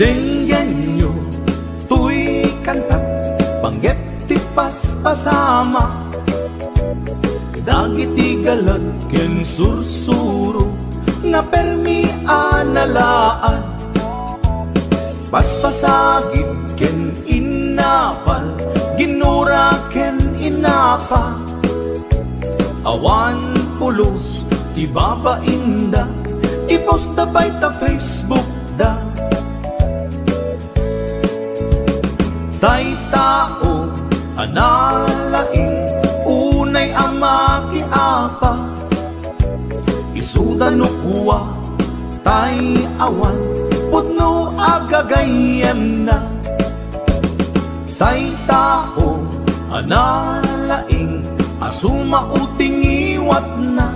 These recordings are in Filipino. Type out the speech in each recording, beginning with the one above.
Denggenyo tuy kantat panggep ti paspasama dagiti galad ken sursuro nga permi analaan paspasagit ken inapal ginura ken inapa awan pulos ti babainda ipost da bay ta Facebook da tay tao analaing unay ama kiapa isuda no kuwa tay awan putno agagayem na tay tao analaing asuma uting iwat na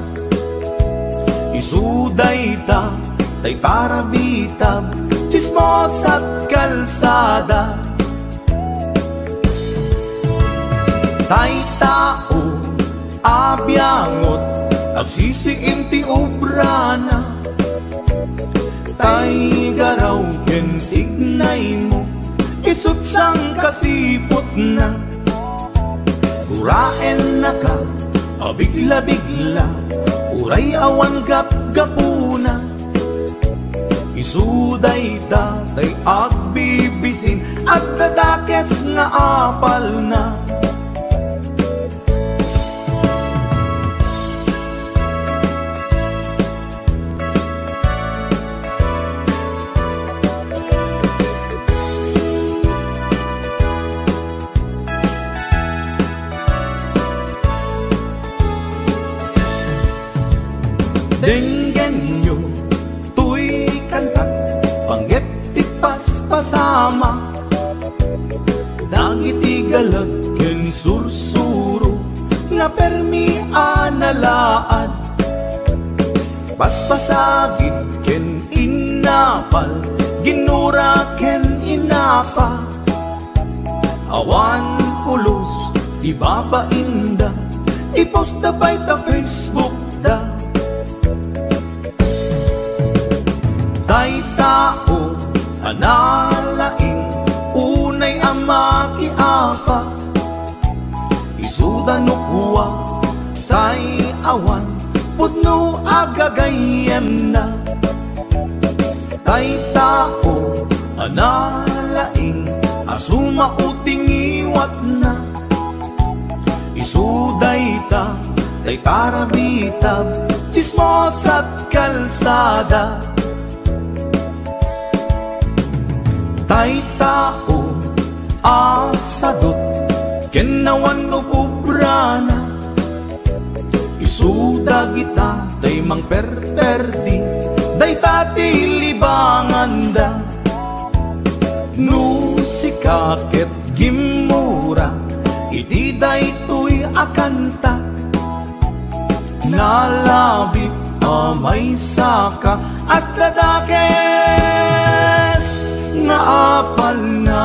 isuday ta tay parabitab chismos at kalsada tay tao abyangot agsisiim ti obrana tay garaw ken tignay mo isut sang kasipot na duraen na ka abigla-bigla uray awan gap-gapuna isuday ta tay agbibisin at tadakets nga apal na Denggenyo tuy kantat panggep ti paspasama dagiti galag ken sursuro nga permi analaan paspasagit ken inapal ginura ken inapa awan pulos ti babainda ipost da bay ta Facebook da tay tao analaing unay ama kiapa isuda no kuwa tay awan putno agagayem na tay tao analaing asuma uting iwat na isuday ta tay parabitab chismos at kalsada tay tao asadot kenawan no pobrana isuda kita tay mang perperdi day tati libanganda no sikaket gimura iti day tuy akanta nalabi amay saka at ladakes nga apal na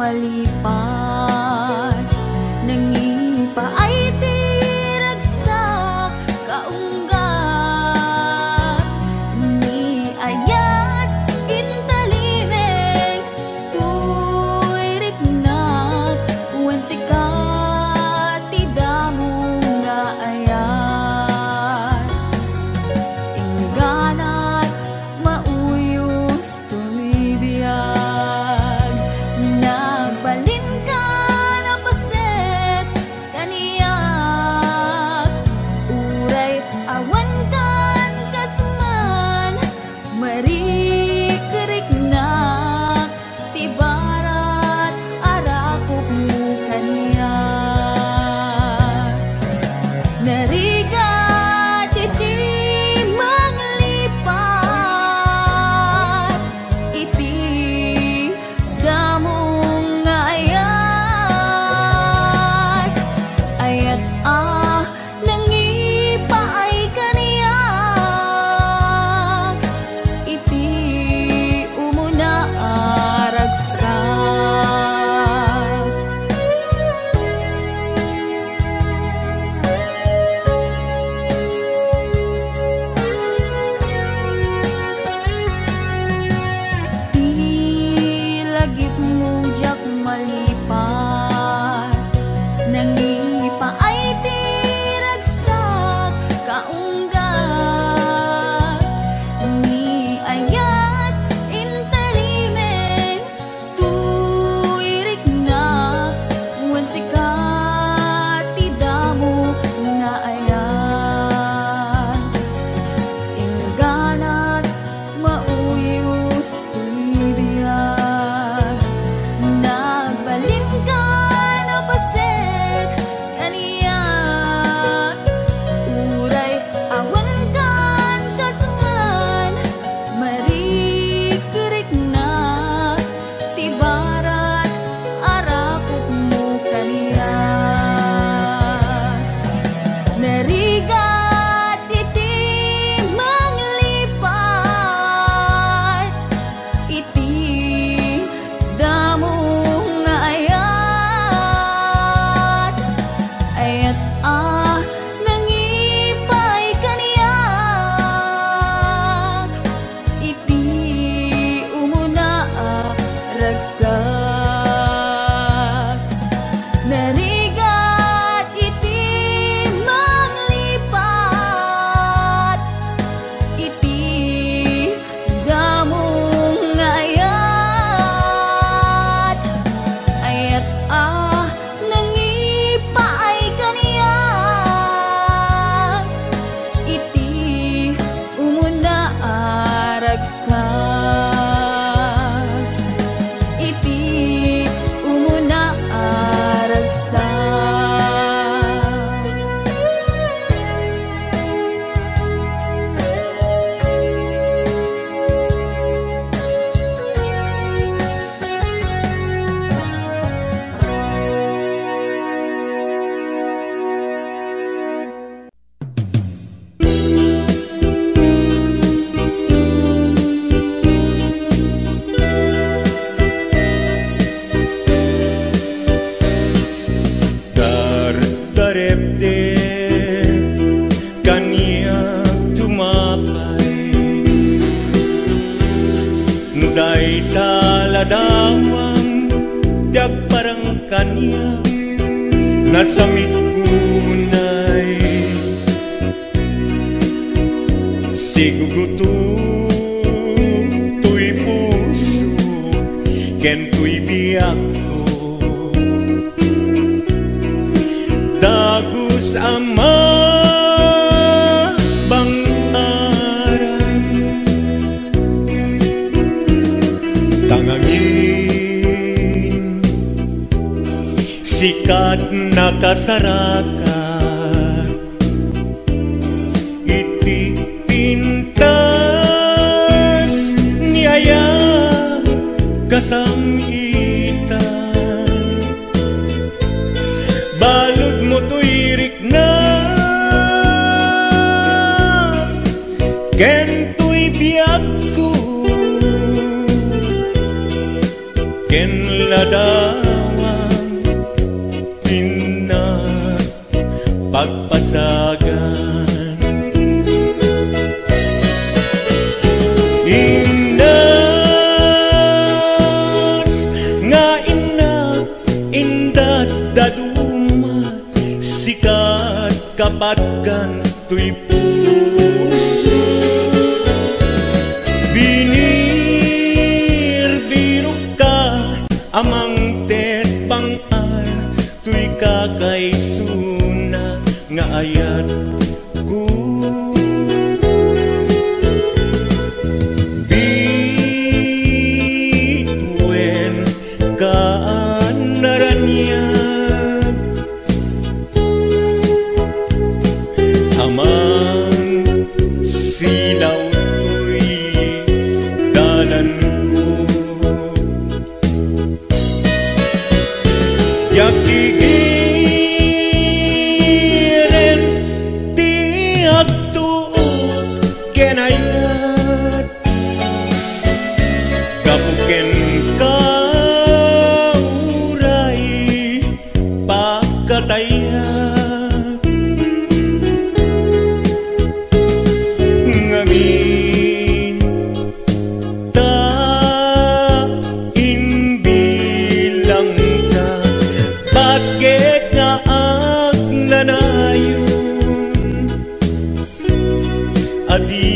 malipat nangipa ay tiragsak kaunggat ni ayat intalimeng tuy riknat wen sikat tidamong nga ayat ingganat mauyos tumibiyag nagbalin ka aragsak, iti umuna aragsak. Dardarepte kaniya tumapay, nuday taladawang tiag parang kaniya nasamit kunay, sigugutu tuy puso ken tuy biyak ko, dagus ama bangaran, tangangin sikat nakasarakan, iti pintas niyaya kasamitan, balod mo tuirik na ken tuy biyak ko, ken ladawang pina pagpasagan, indas nga ina indat daduma, sikat kapatkan tuy puso, binir-birok ka amang tet bangar, tuy kakaysuna nga ayat ko, bituen kaanaranyag, amang silaw tuy dalan ko, yakigiren ti agtuot kenayat, kapuken ka uray pakatayat, ngangin ta inbilang ka, bakit nga agnanayon, adi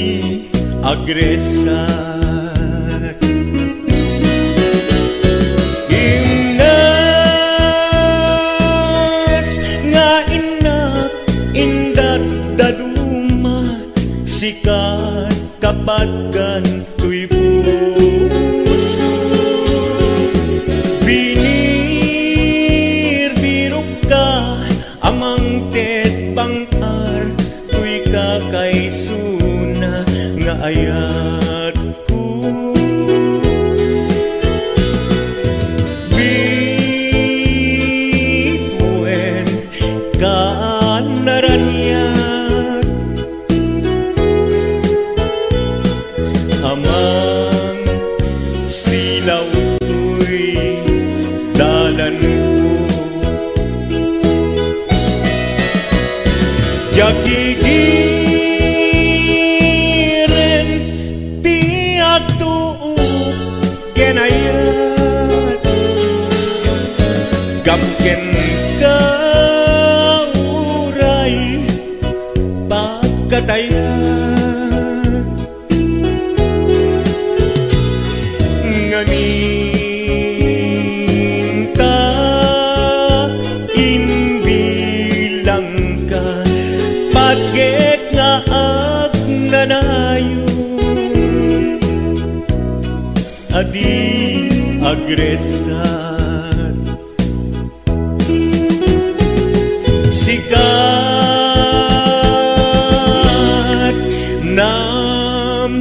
agresat, ingas nga inak indat daduma, sikat kapatkan tuy puso, binir-birok ka amang tet bangar, tuy kakaysuna nga ayat ko, bituen kaanaranyag, amang silaw tuy di agresar. Sikat nam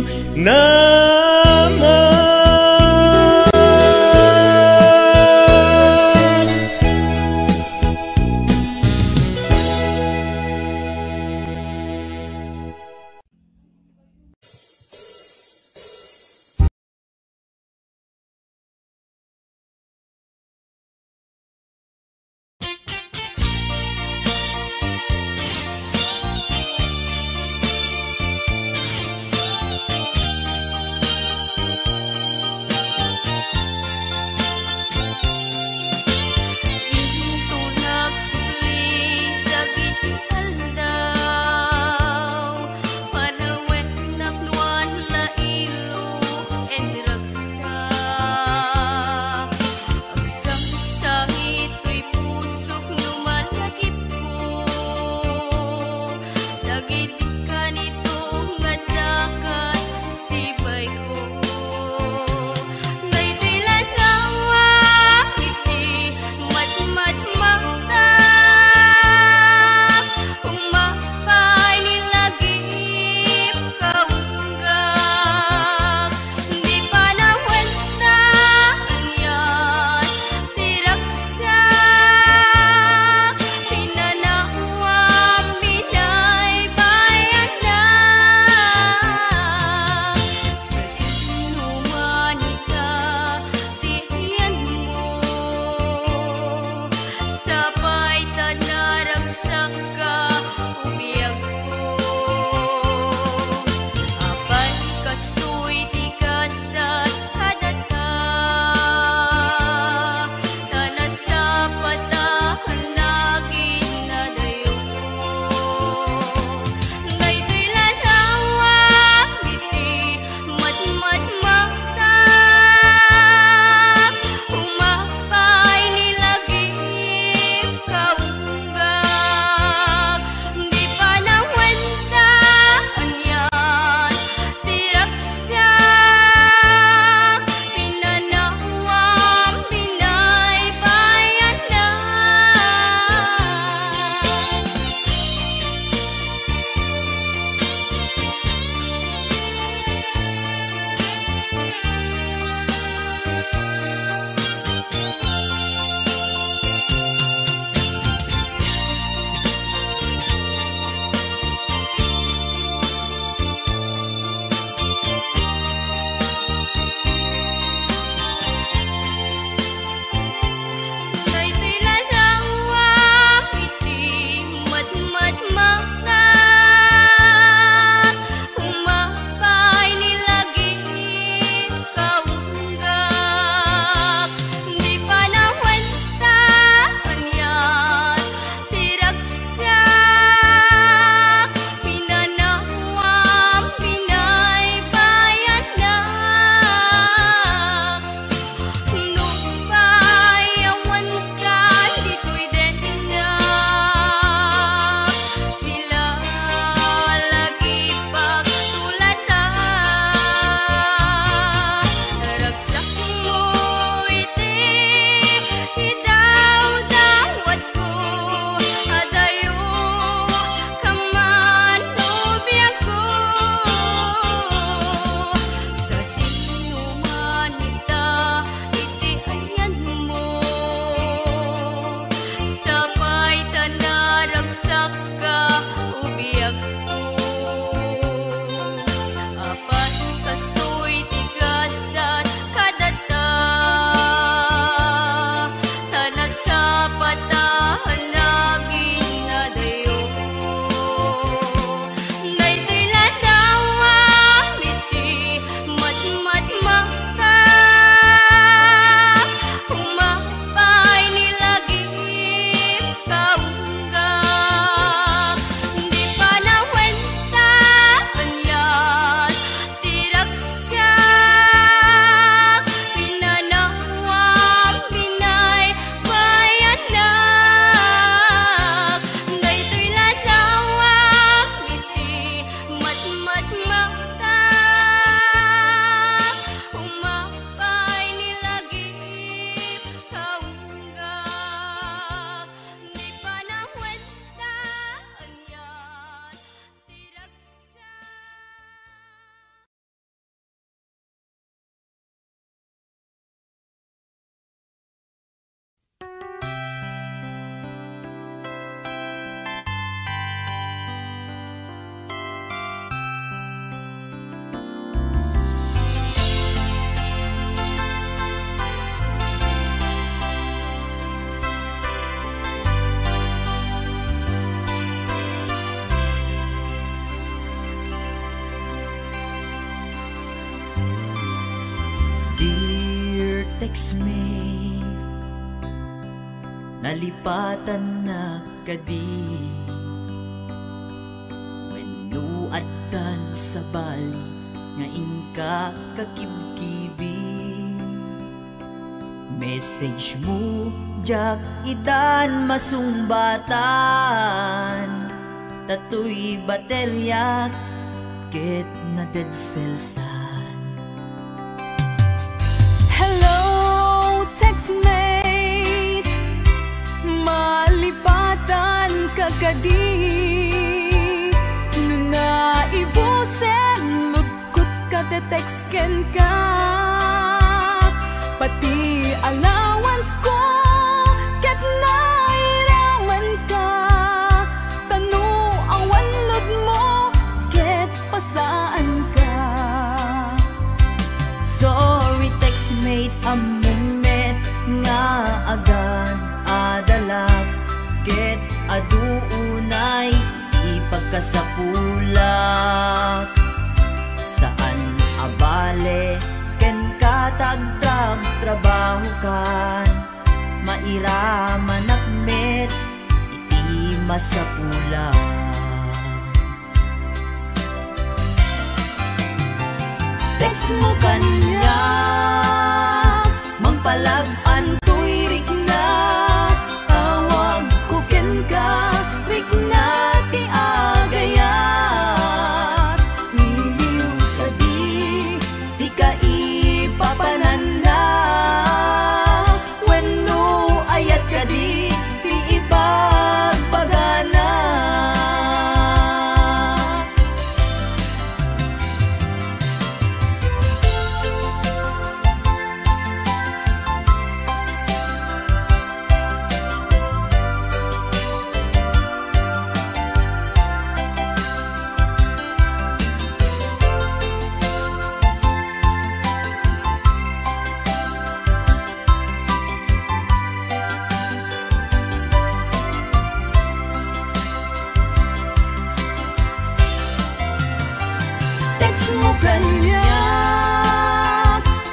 textmate, nalipatan na kadi. Wenno addan sa bali nga inka kakibkibi. Message mo jak idan masumbatan, tatoy bateryak ket na dead cellsan. Hello, textmate, malipatan kagadi. Nuna ibusen, lugkot ka te-textken ka. Pati allowance ko, ket nairawan ka. Tanu awan lod mo, ket pasaan ka. Sorry textmate, among net nga agan adalak, ket aduunay ipagkasapulak. Saan abale ken katagtag trabaho kan, mairaman akmet iti masapulak. Text mo kanya, mangpalag-an ko'y rik na. Tawag ko ken ka, rik na ti agayat. Iliw ka di ka ipapanan na. Wenno ayat ka di ipagbagana. Text mo kanya,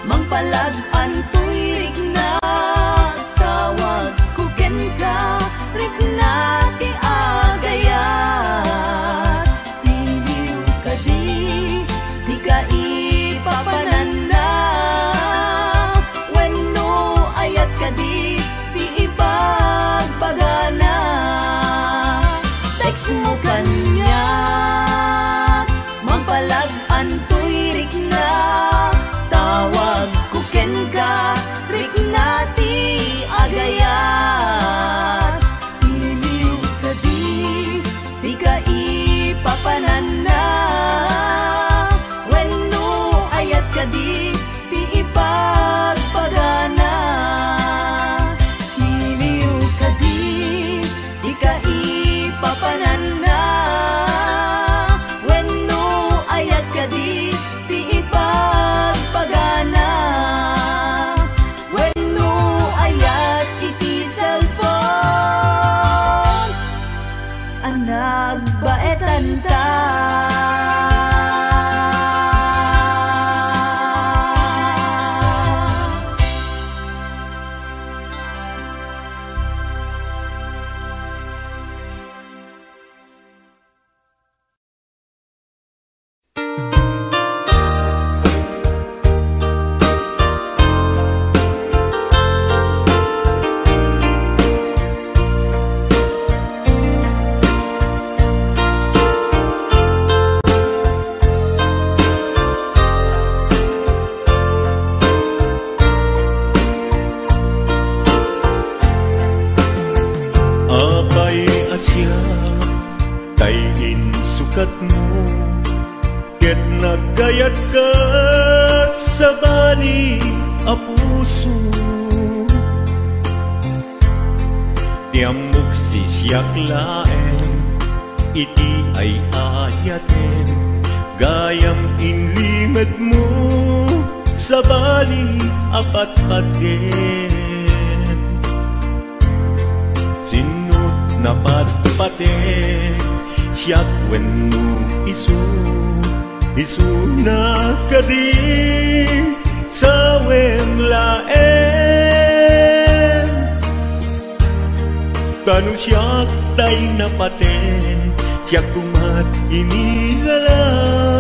mangpalag-an to'y rik na. Tawag ko ken ka, rik na ti agayat. Iliw ka di ka ipapanan na. Wenno ayat ka di ipagbagana. Text mo kanya, mangpalag-an to'y rik na. Tawag ko ken ka, rik na ti agayat. Iliw ka di ka ipapanan na. Wenno ayat ka di ipagpagana. Iliw ka di ka ipapanan na. Wenno ayat ka di ipagpagana. Wenno ayat iti cellphone, anagbaetan ta. Apay asya, tayin sukat mo, ket nagkayat ka sa bali a puso. Tiamok sisyak laeng, iti ay ayaten, gayam inlimad mo sa bali apat-paten. Sinut na patpaten, siyak wenno isu na kadi sa wem laeng. Kanu siyak tay napaten, siyak kumat inigalang.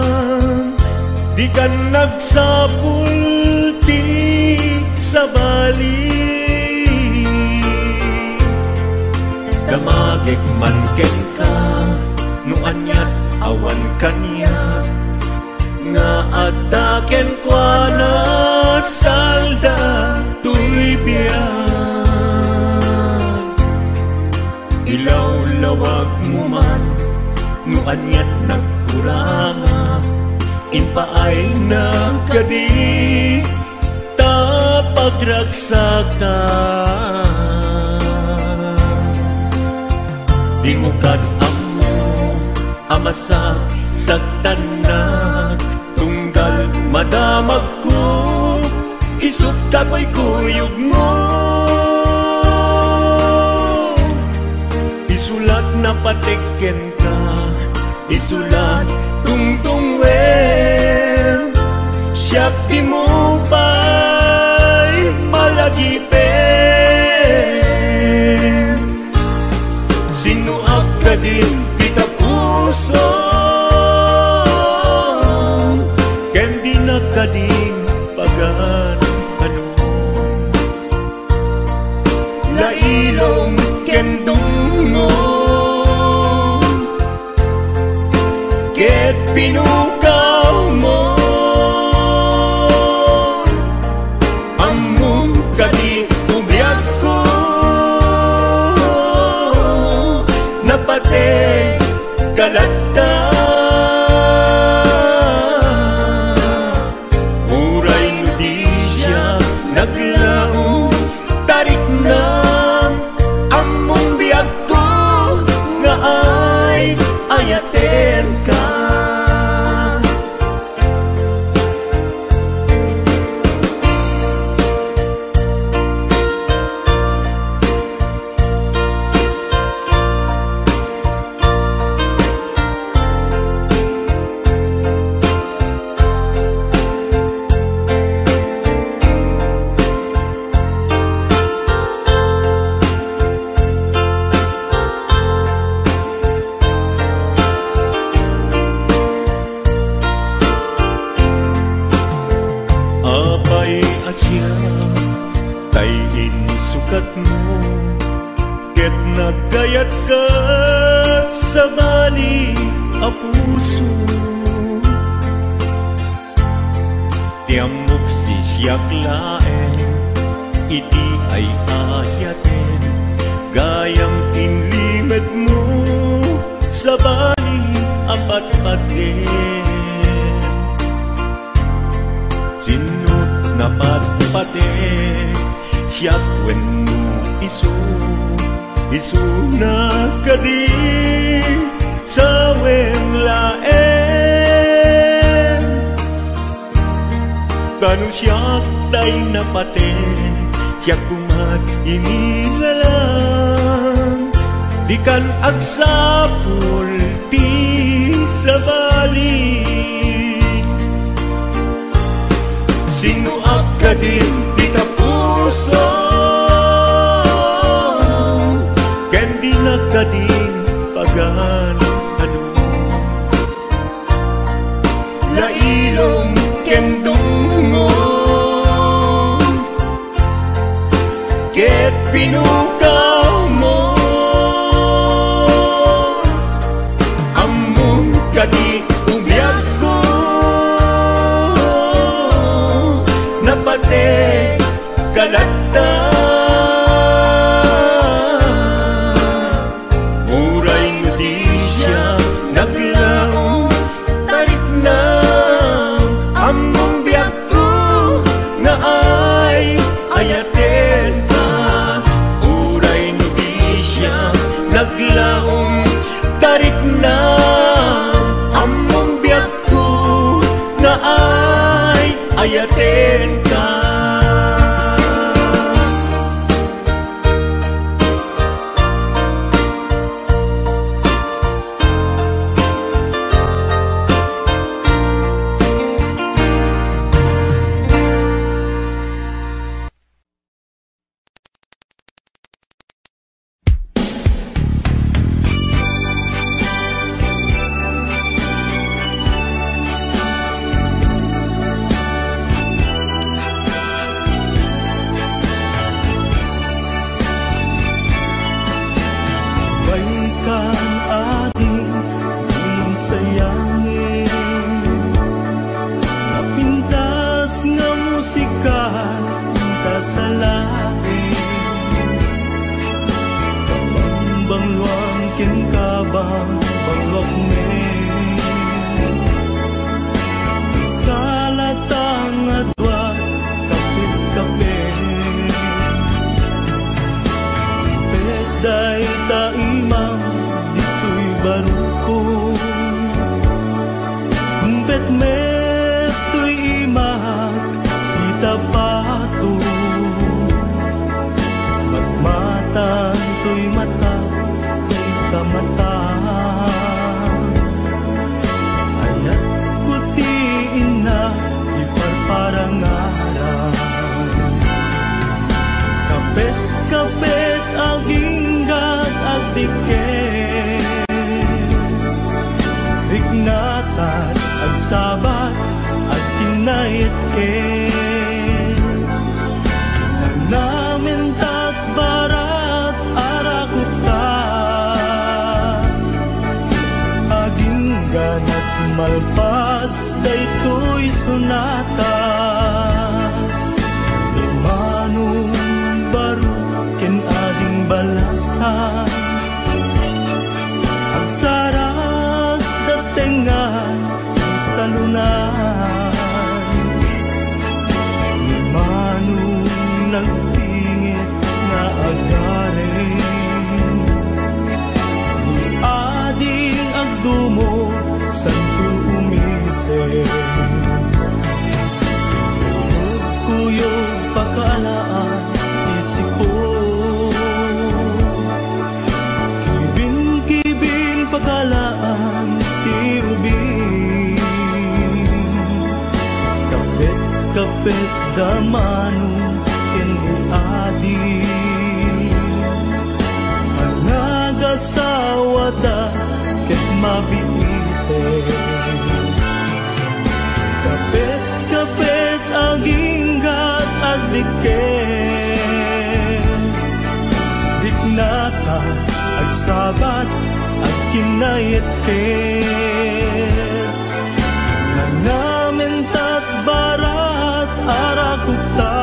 Di ka nagsapulti sa bali. Damagik man ken ka, nuanyat awan kaniya. Nga ataken kwa na salda tuy biyan. Ilaw-lawag mo man, nuanyat nagkuranga. Inpaay na kadi tapagragsakan. Di mo amo amasa sagtanak, tunggal madamag ko, isut kakoy kuyog mo. Isulat na patiken ka, isulat tungtungwen, siyak di mo ba'y malagipin. Sinuak ka din kita puso, ken di na ka din pagan ano. Lailong ken dungong, ket pinukaw mo. Among kadi ubiyag ko, napate kalagta. Uray no di siya naglaong, tarik na among biyag ko, nga ay ayaten ka. Apay asya, tayin sukat mo, ket nagayat ka sa bali a puso. Tiamok si siyak laen, iti ay ayaten, gayang inlimed mo sa bali apat-paten. Sinut na patpaten, siyak wenno isu na kadi sa wenglaen. Kanu siyak tay napaten, siyak kumat inigalang. Di kan agsapul ti sa bali. Sinuak ka din kita puso, ken di na ka din pagan ano. Lailong ken dungong, ket pinukaw mo. Among kadi ubiyag ko, napate kalagta. Uray no di siya naglaong, tarik na among biyag ko, nga ay ayaten ka. Uray no di siya naglaong, tarik na among biyag ko, nga ay ayaten ka. sikat ka sa langit. Bangluang kin kabang bangluak me salatang adwa kapit-kapit peday taimang dito'y baruko bet meto'y imang kita pato magmatang to'y mata mata ayat kutiin na iparparangaran kapit-kapit aginggat at diket ignatan ang sabat at kinait namin takbarat arakuta ganat malpas daytoy sunata imanong baru ken ading balasan ang sarag datengan sa lunan imanong nagtingit na agarin ading agdumo santo umise kuyog pakalaan isipo kibin-kibin pakalaan tiubin kapit-kapit damanong kinadi nagasawa ket mabiite kapit-kapit aginggat agdiket diknata agsabat at kinayet namin tatbarat arakuta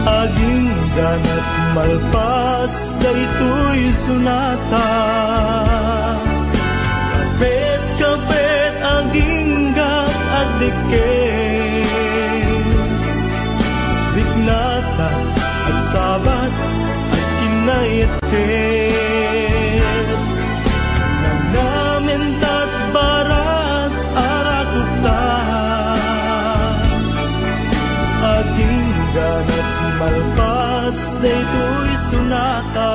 aging ganat malpas daytoy sunata kapit-kapit aginggat agdiket dignata at sabat at kinayet namin tatbarat arakuta aging ganat malpas daytoy sunata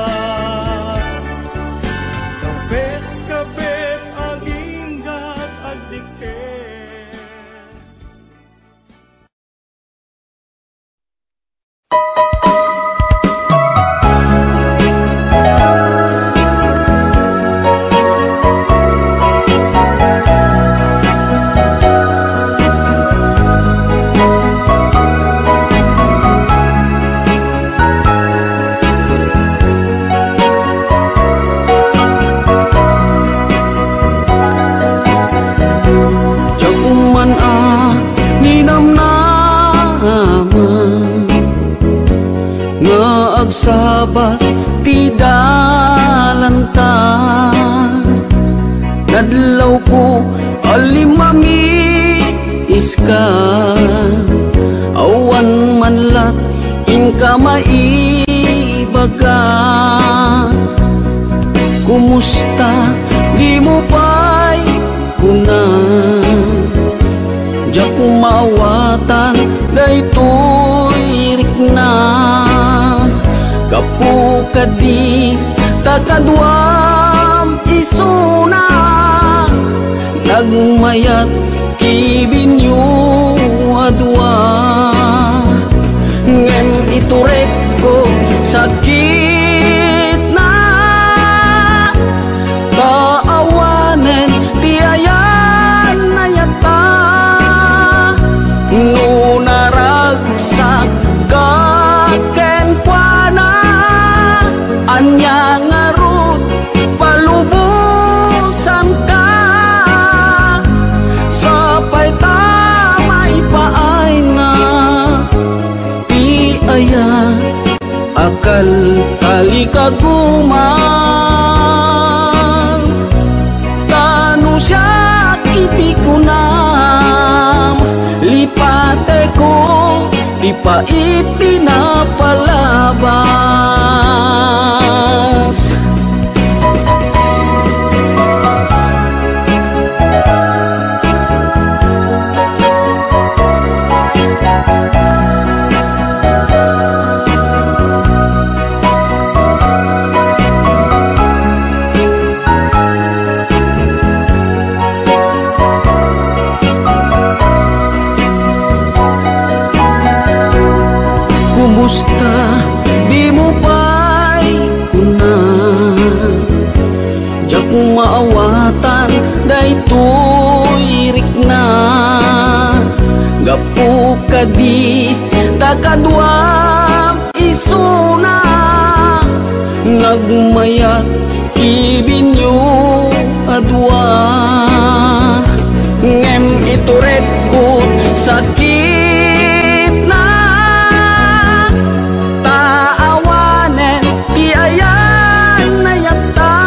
kapit-kapit aginggat agdiket sabat ti dalanta nadlaw ko alimami iska awan manlat inka maibaga kumusta di mo pa'y kunan diya kumawatan daytoy rikna kapukadi takadwam isuna nagmayat kibinyo adwa ngem iturek ko sakit na kaawanen tiayan na yata nunaragsak kaken kuana anya ngarut palubusan ka sapay ta kalikaguman tanu siya iti kunam lipate ko di pa ipinapalabas. Kumusta di mo pa'y kunan diyak maawatan daytoy rikna gapu kadi takadwam isuna nagmayat ibinyo adwa ngem ituret ko sakit na taawanen piayan na yata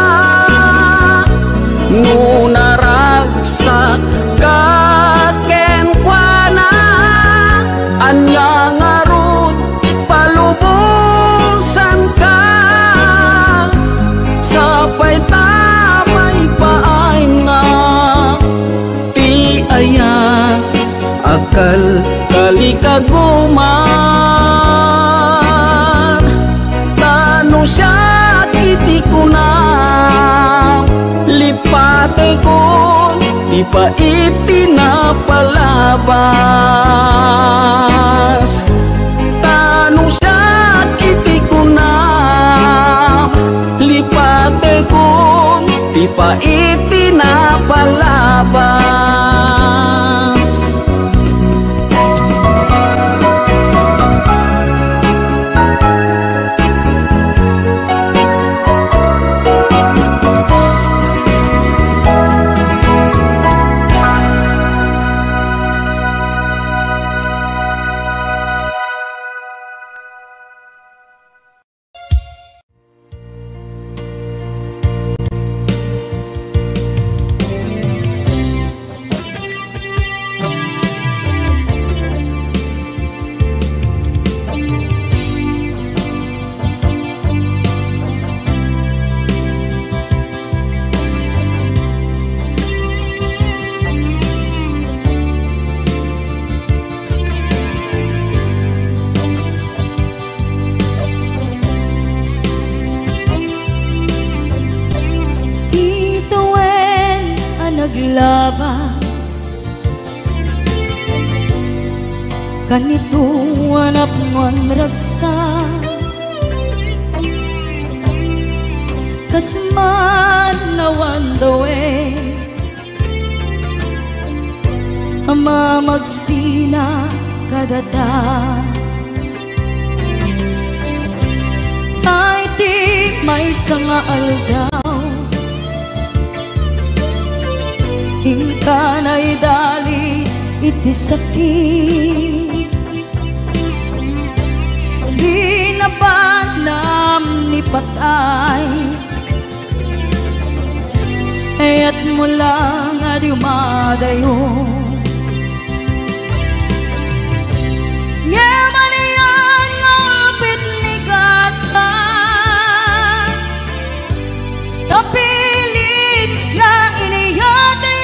nunaragsak kaken kuana anyang arut palubusan ka sapay tamay paay nga piayan akal kalikaguman tanu siya iti kunam lipate ko di pa ipinapalabas tanu siya iti kunam lipate ko di pa ipinapalabas. Naglabas kanito anak mon ragsa kasman nawan dawe ama magsina kadata ay di may sanga aldaw hinkanay dali iti sakit di napanam ni patay ayat mo lang adi umadayo nyamaniyan ngapit ni kasa kapilit nga iniyate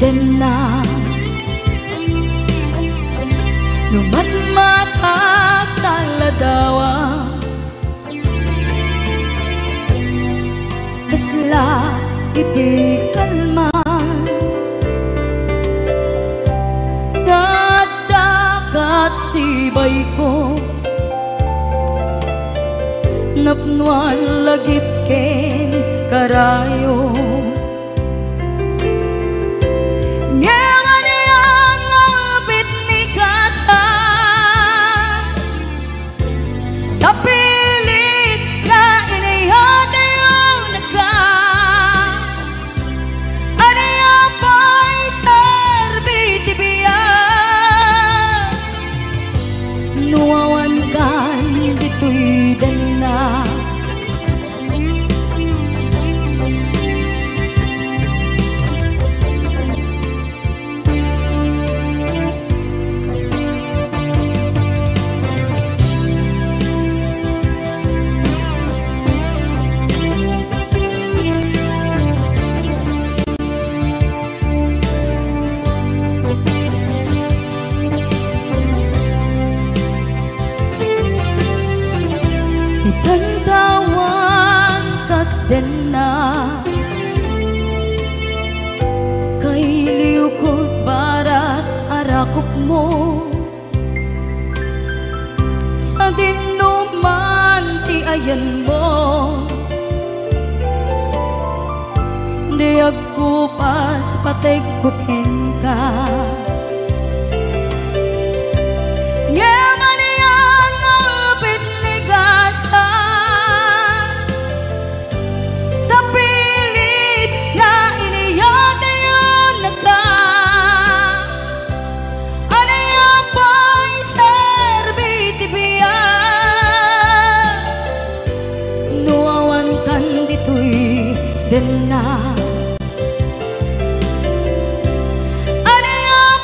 den na numat matak taladawa kasla iti kalman dagat sibay ko napnuan lagip ken karayo itantawan kat din na kay liukod barat arakop mo sa dinuman ti ayan mo di agkupas patay kupen ka yaman yang apit nigasan tapilit na iniyate yun nagka anaya pa'y serbiti biyan nuawan kan dito'y din na anaya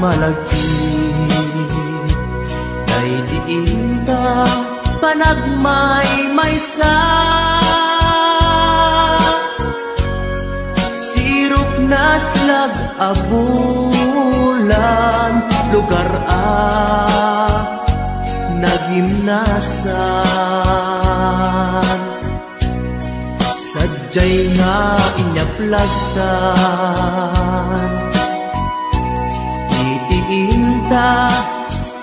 malagi kay diin ta panagmaymaysa sirok na slag abulan lugar nagimnasan sadyay nga inyaplagsan itiinta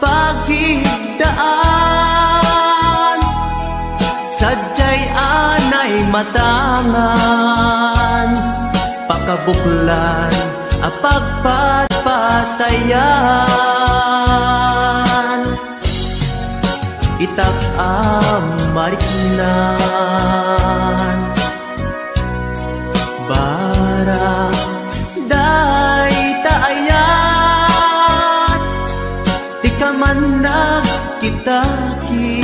pagigdaan sadyay anay matangan pakabuklan apagpatpatayan itak amariknan bara day taayan di ka man nagkitaki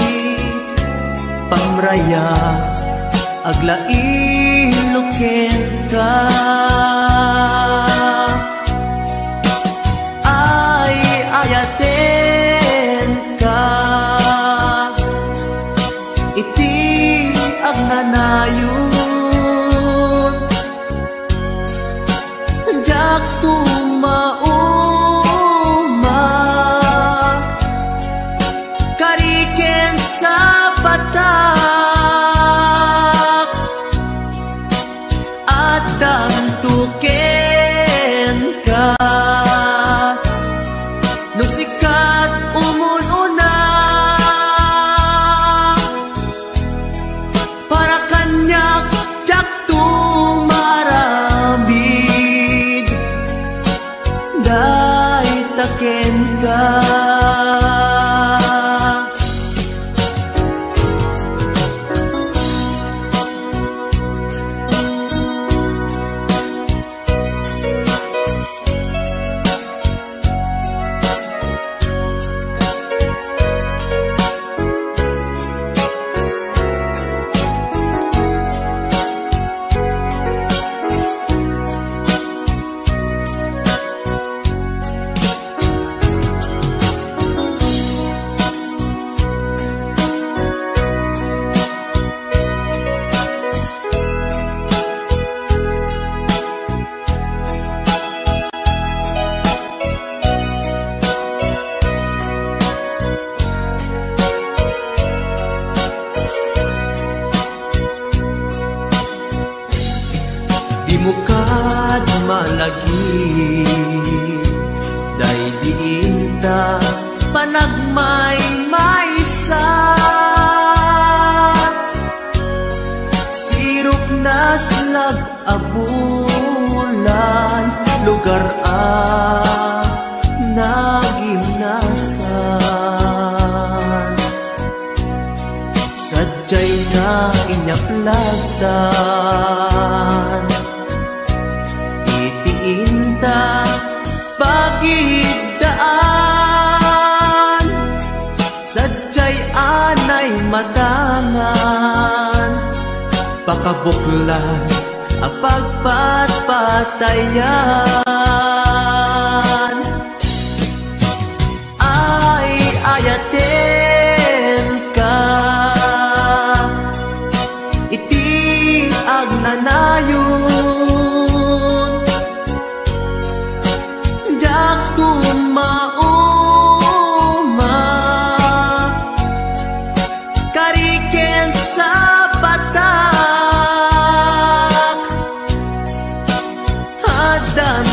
pamraya aglailuken ka ay ayaten ka iti agnanayon jak tumauma kariken sa batak at damtuken ka nusikat umununa para kanyak jak tumarambid day taken ka mukad malagi day diinta panagmaymaysa sirok na slag abulan lugar nagimnasan sadyay na inyaplagdan inta pagigdaan sadyay anay matangan pakabuklan apagpatpatayan ay ayaten ka iti agnanayon tumauma kariken sa batak hadan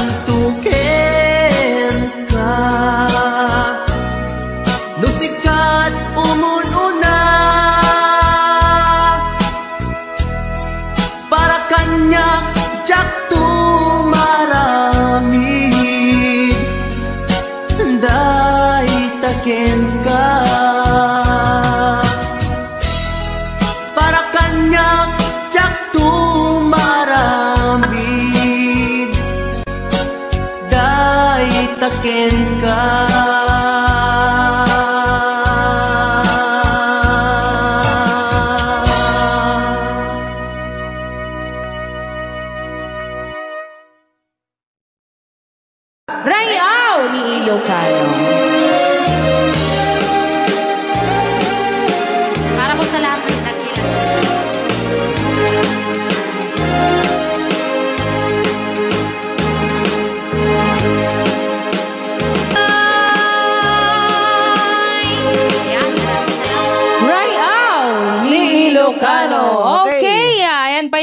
Ilocano. Okay, ayan pa.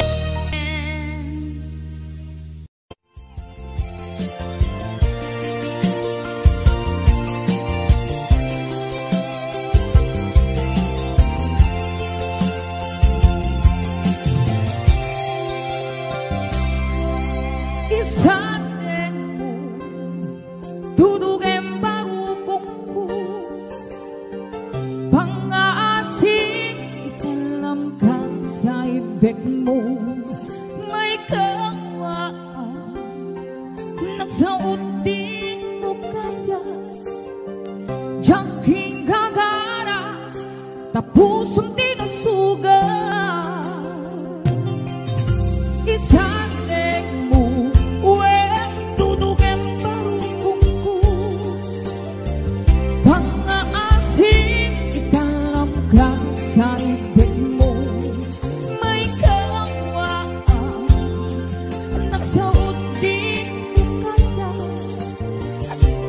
Isatin mo, dudugin barukongku, pang-aasing italam ka sa ibig mo. May kawaan, nagsaot din mo kaya, jangking gagara, tapusong tinusuga. Isatin mo, sa ibig mo. May kawaan, nagsaot din mo kaya,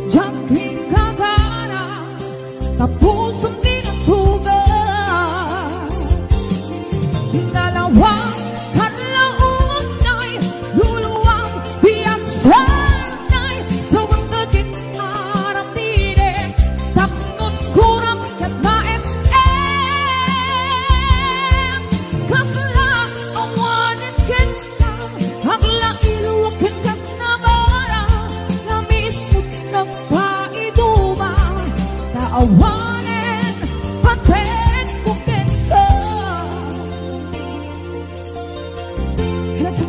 jangking gagara, tapusong tinusuga. Dalawang kanlaon ay luluwang biyak sanay sa wagdating harapin, tapnon kurang katmaet. Awanin, patin kukin ka. Hello to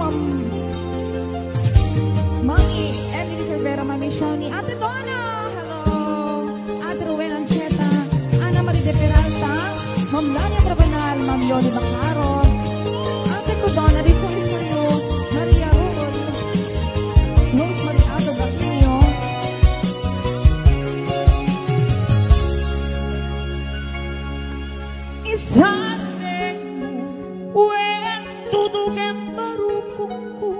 Mami Emily Cervera, Mami Shani, Ate Donna, hello, Ate Rowena Ancheta, Ana Marie de Peralta, Ma'am Lania Brabanal, Ma'am Yoli Bacaro, Ate ko Donna, Rifon Mario, Maria Rubon, Rosemary Ato Baquinho. Isatin mo, wen tudugin barukongku,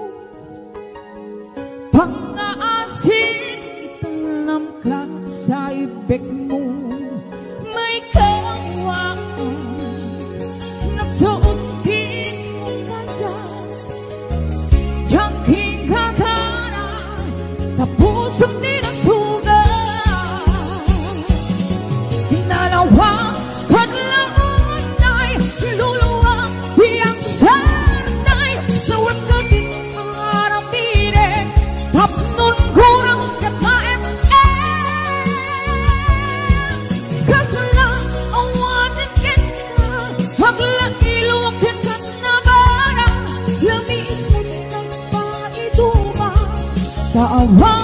pang-aasin italam ka sa ibig mo. May kawaan, nagsuot din mo kaya, jangking gagara, tapusong tinusuga. Dalawang paglaon ay luluwang biyang sanay sa wagdating harapin, tapnon kurang katmaet. Kasalang awanin kita, haglang iluwakin ka na bara, lamis mo ng paiduma sa awan.